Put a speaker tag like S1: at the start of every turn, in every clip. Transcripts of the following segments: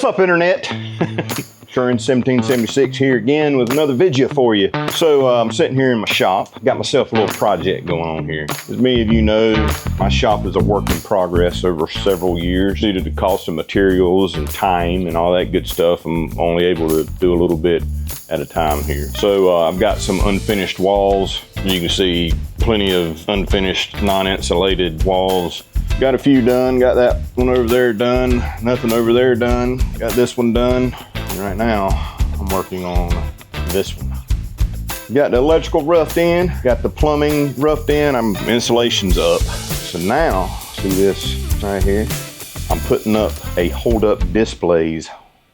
S1: up, internet? Turin 1776 here again with another video for you. So I'm sitting here in my shop. Got myself a little project going on here. As many of you know, my shop is a work in progress over several years. Due to the cost of materials and time and all that good stuff, I'm only able to do a little bit at a time here. So I've got some unfinished walls. You can see plenty of unfinished non-insulated walls. Got a few done, got that one over there done, nothing over there done. Got this one done, and right now I'm working on this one. Got the electrical roughed in, got the plumbing roughed in, insulation's up. So now, see this right here? I'm putting up a Holdup Displays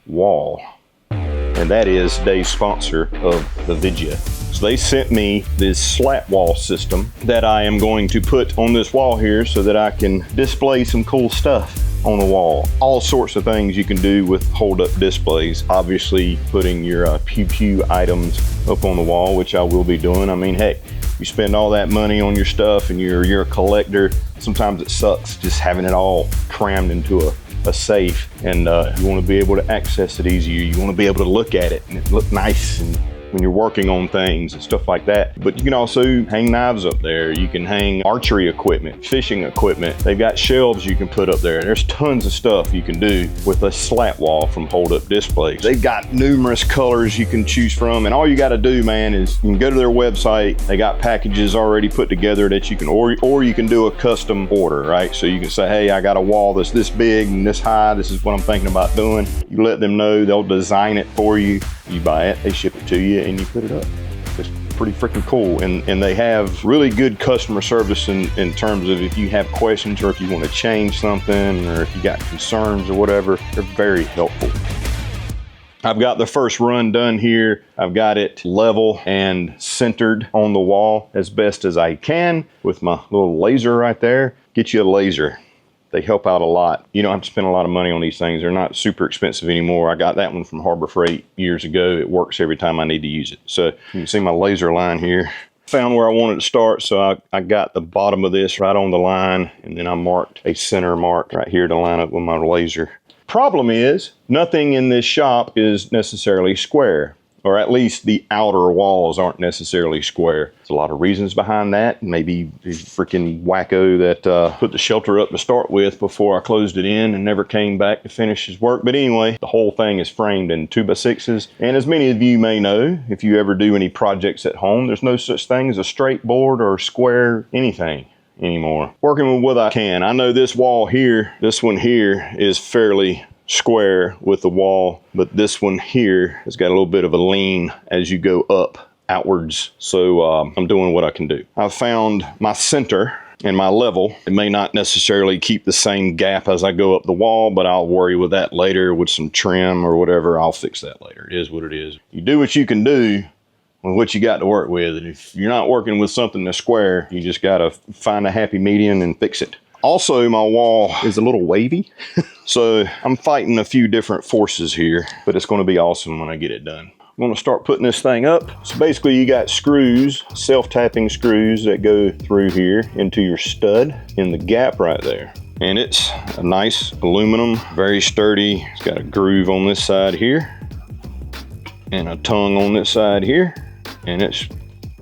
S1: wall. And that is today's sponsor of the video. So they sent me this slat wall system that I am going to put on this wall here so that I can display some cool stuff on the wall. All sorts of things you can do with Holdup Displays. Obviously putting your pew pew items up on the wall, which I will be doing. I mean, hey, you spend all that money on your stuff and you're a collector. Sometimes it sucks just having it all crammed into a safe, and you want to be able to access it easier. You want to be able to look at it and it look nice and when you're working on things and stuff like that. But you can also hang knives up there. You can hang archery equipment, fishing equipment. They've got shelves you can put up there. There's tons of stuff you can do with a slat wall from Holdup Displays. They've got numerous colors you can choose from, and all you got to do, man, is you can go to their website. They got packages already put together that you can, or you can do a custom order, right? So you can say, hey, I got a wall that's this big and this high. This is what I'm thinking about doing. You let them know, they'll design it for you. You buy it, they ship it to you, and you put it up. It's pretty freaking cool. And they have really good customer service in terms of if you have questions or if you want to change something or if you got concerns or whatever, they're very helpful. I've got the first run done here. I've got it level and centered on the wall as best as I can with my little laser right there. Get you a laser. They help out a lot. You don't have to spend a lot of money on these things. They're not super expensive anymore. I got that one from Harbor Freight years ago. It works every time I need to use it. So you can see my laser line here. Found where I wanted to start, so I got the bottom of this right on the line, and then I marked a center mark right here to line up with my laser. Problem is, nothing in this shop is necessarily square, or at least the outer walls aren't necessarily square. There's a lot of reasons behind that. Maybe the freaking wacko that put the shelter up to start with before I closed it in and never came back to finish his work. But anyway, the whole thing is framed in 2x6s. And as many of you may know, if you ever do any projects at home, there's no such thing as a straight board or square anything anymore. Working with what I can. I know this wall here, this one here is fairly square with the wall, but this one here has got a little bit of a lean as you go up outwards. So I'm doing what I can do. I've found my center and my level. It may not necessarily keep the same gap as I go up the wall, but I'll worry with that later with some trim or whatever. I'll fix that later. It is what it is. You do what you can do with what you got to work with. And if you're not working with something that's square, you just got to find a happy medium and fix it. Also, my wall is a little wavy, so I'm fighting a few different forces here, but it's going to be awesome when I get it done. I'm going to start putting this thing up. So basically, you got screws, self-tapping screws that go through here into your stud in the gap right there. And it's a nice aluminum, very sturdy. It's got a groove on this side here and a tongue on this side here, and it's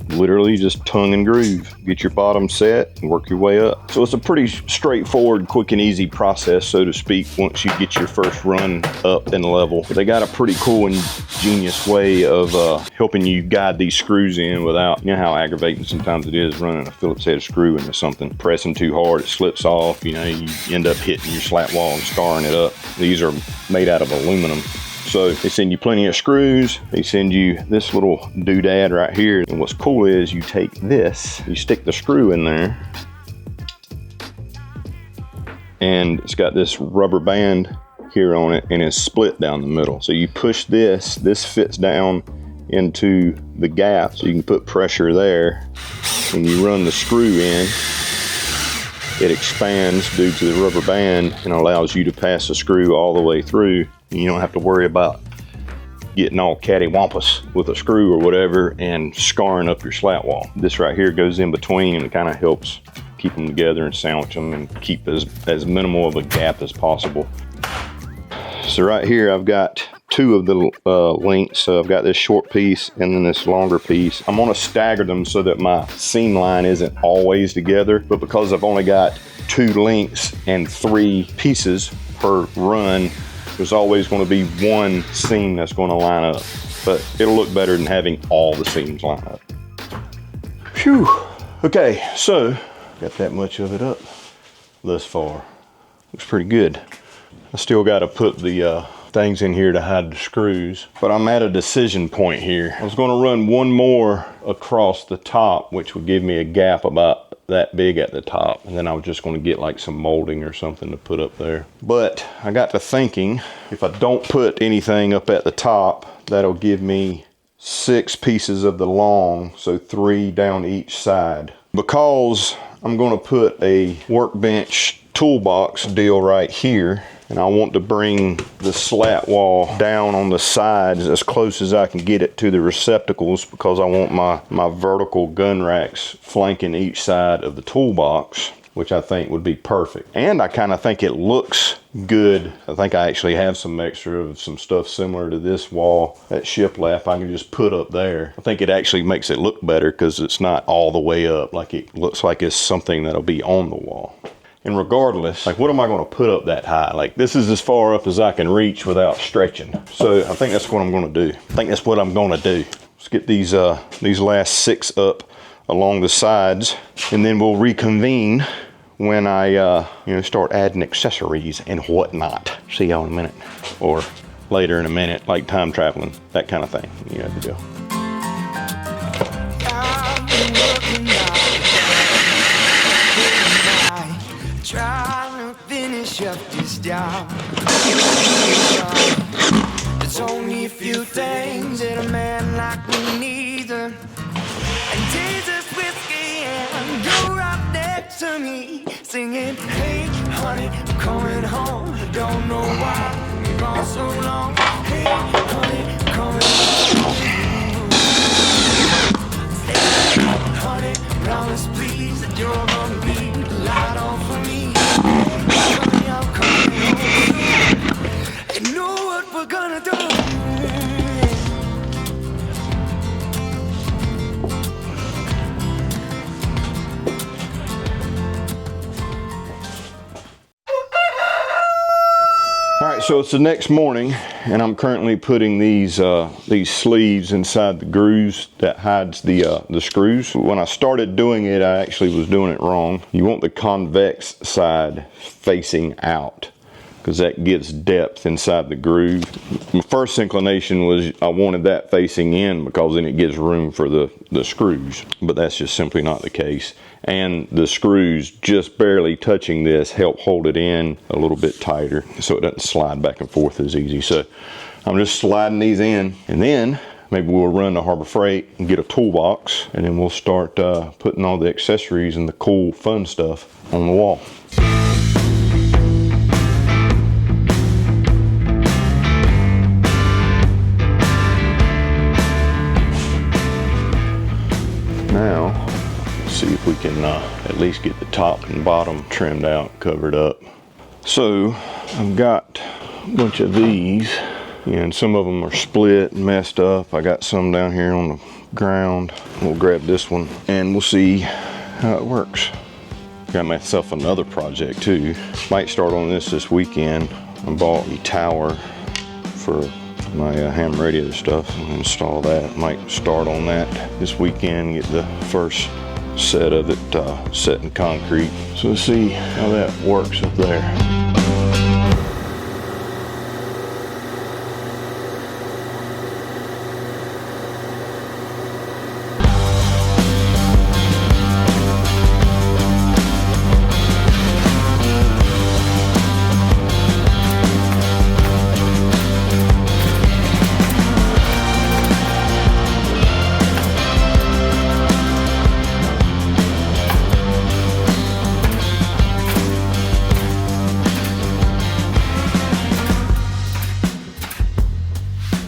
S1: literally just tongue and groove. Get your bottom set and work your way up. So it's a pretty straightforward, quick and easy process, so to speak, once you get your first run up and level. But they got a pretty cool and ingenious way of helping you guide these screws in without, you know how aggravating sometimes it is running a Phillips head screw into something. Pressing too hard, it slips off, you know, you end up hitting your slat wall and scarring it up. These are made out of aluminum. So they send you plenty of screws. They send you this little doodad right here. And what's cool is you take this, you stick the screw in there, and it's got this rubber band here on it, and it's split down the middle. So you push this fits down into the gap, so you can put pressure there. When you run the screw in, it expands due to the rubber band and allows you to pass the screw all the way through. You don't have to worry about getting all cattywampus with a screw or whatever and scarring up your slat wall. This right here goes in between, and it kind of helps keep them together and sandwich them and keep as minimal of a gap as possible. So right here I've got two of the lengths. So I've got this short piece and then this longer piece. I'm gonna stagger them so that my seam line isn't always together, but because I've only got two lengths and 3 pieces per run, there's always going to be one seam that's going to line up, but it'll look better than having all the seams line up. Phew. Okay, so got that much of it up thus far. Looks pretty good. I still got to put the things in here to hide the screws, but I'm at a decision point here. I was going to run one more across the top, which would give me a gap about that big at the top, and then I was just going to get like some molding or something to put up there. But I got to thinking, if I don't put anything up at the top, that'll give me 6 pieces of the long, so 3 down each side. Because I'm going to put a workbench toolbox deal right here, and I want to bring the slat wall down on the sides as close as I can get it to the receptacles, because I want my vertical gun racks flanking each side of the toolbox, which I think would be perfect. And I kind of think it looks good. I think I actually have some extra of some stuff similar to this wall, that shiplap I can just put up there. I think it actually makes it look better because it's not all the way up, like it looks like it's something that'll be on the wall. And regardless, like, what am I going to put up that high? Like, this is as far up as I can reach without stretching. So I think that's what I'm going to do. I think that's what I'm going to do. Let's get these last 6 up along the sides, and then we'll reconvene when I start adding accessories and whatnot. See y'all in a minute, or later in a minute, like time traveling, that kind of thing. You have to go.
S2: Trying to finish up this job. There's only a few things that a man like me needs, and Jesus whiskey and you're right next to me, singing, hey honey, I'm coming home. I don't know why you're gone so long. Hey honey, I'm coming home. Hey honey, promise please that you're gonna be the light on for me. You know what we're gonna do.
S1: All right, so it's the next morning, and I'm currently putting these sleeves inside the grooves that hides the screws. When I started doing it, I actually was doing it wrong. You want the convex side facing out, because that gives depth inside the groove. My first inclination was I wanted that facing in, because then it gives room for the screws, but that's just simply not the case. And the screws just barely touching this help hold it in a little bit tighter, so it doesn't slide back and forth as easy. So I'm just sliding these in, and then maybe we'll run to Harbor Freight and get a toolbox, and then we'll start putting all the accessories and the cool fun stuff on the wall. Now, let's see if we can at least get the top and bottom trimmed out, covered up. So I've got a bunch of these, and some of them are split and messed up. I got some down here on the ground. We'll grab this one and we'll see how it works. Got myself another project too. Might start on this weekend. I bought a tower for my ham radio stuff and install that. Might start on that this weekend, get the first set of it set in concrete. So let's see how that works up there.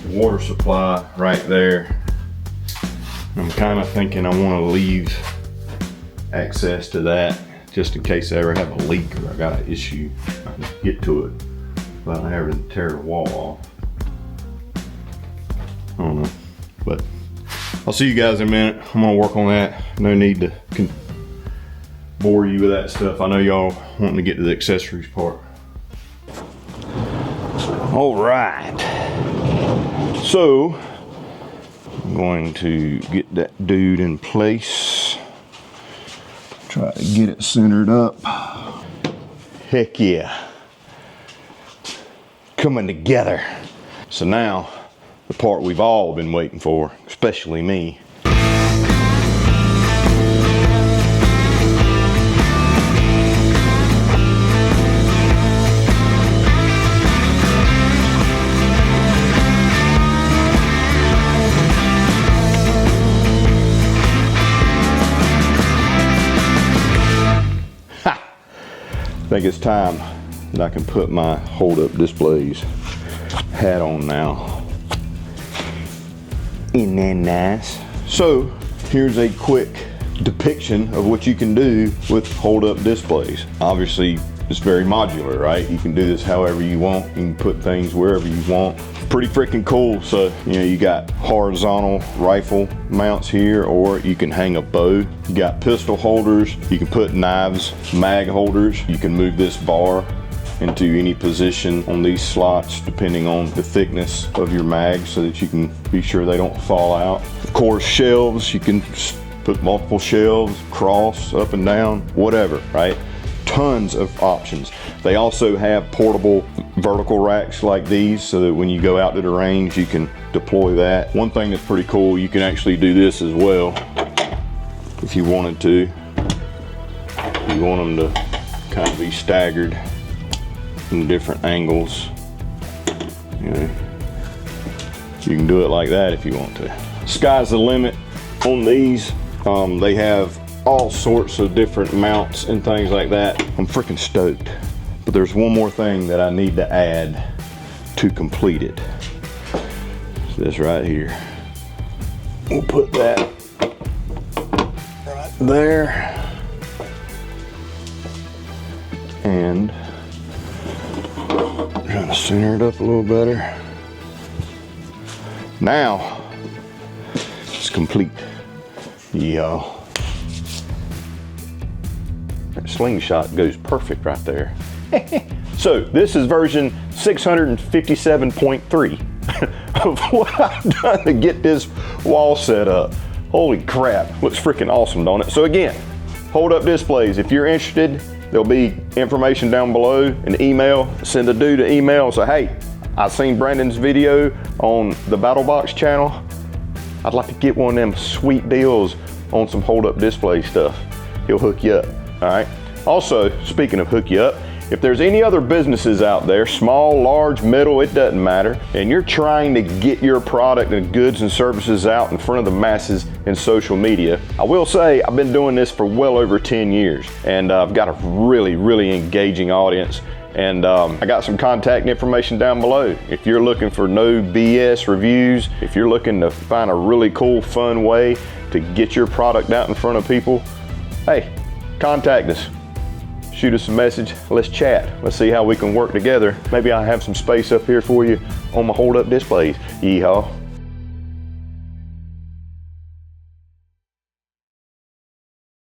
S1: Water supply right there. I'm kind of thinking I want to leave access to that just in case I ever have a leak or I got an issue. I can get to it About having to tear the wall off. I don't know, but I'll see you guys in a minute. I'm gonna work on that. No need to bore you with that stuff. I know y'all wanting to get to the accessories part. All right. So I'm going to get that dude in place. Try to get it centered up. Heck yeah. Coming together. So now, the part we've all been waiting for, especially me. I think it's time that I can put my Holdup Displays hat on now. Isn't that nice? So here's a quick depiction of what you can do with Holdup Displays. Obviously it's very modular, right? You can do this however you want. You can put things wherever you want. Pretty freaking cool. So, you know, you got horizontal rifle mounts here, or you can hang a bow. You got pistol holders. You can put knives, mag holders. You can move this bar into any position on these slots depending on the thickness of your mag so that you can be sure they don't fall out. Of course, shelves. You can put multiple shelves, cross, up and down, whatever, right? Tons of options. They also have portable vertical racks like these so that when you go out to the range you can deploy that. One thing that's pretty cool, you can actually do this as well if you wanted to. You want them to kind of be staggered in different angles. You know, you can do it like that if you want to. Sky's the limit on these. They have all sorts of different mounts and things like that. I'm freaking stoked. But there's one more thing that I need to add to complete it. It's this right here. We'll put that right there. And trying to center it up a little better. Now it's complete. Yeah. That slingshot goes perfect right there. So this is version 657.3 of what I've done to get this wall set up. Holy crap, looks freaking awesome, don't it? So again, Holdup Displays, if you're interested, there'll be information down below, an email. Send a dude an email and say, hey, I seen Brandon's video on the BattlBox channel. I'd like to get one of them sweet deals on some Holdup Display stuff. He'll hook you up, all right? Also, speaking of hook you up, if there's any other businesses out there, small, large, middle, it doesn't matter, and you're trying to get your product and goods and services out in front of the masses in social media, I will say I've been doing this for well over 10 years, and I've got a really, really engaging audience. And I got some contact information down below. If you're looking for no BS reviews, if you're looking to find a really cool, fun way to get your product out in front of people, hey, contact us. Shoot us a message, let's chat. Let's see how we can work together. Maybe I'll have some space up here for you on my Holdup Displays. Yeehaw.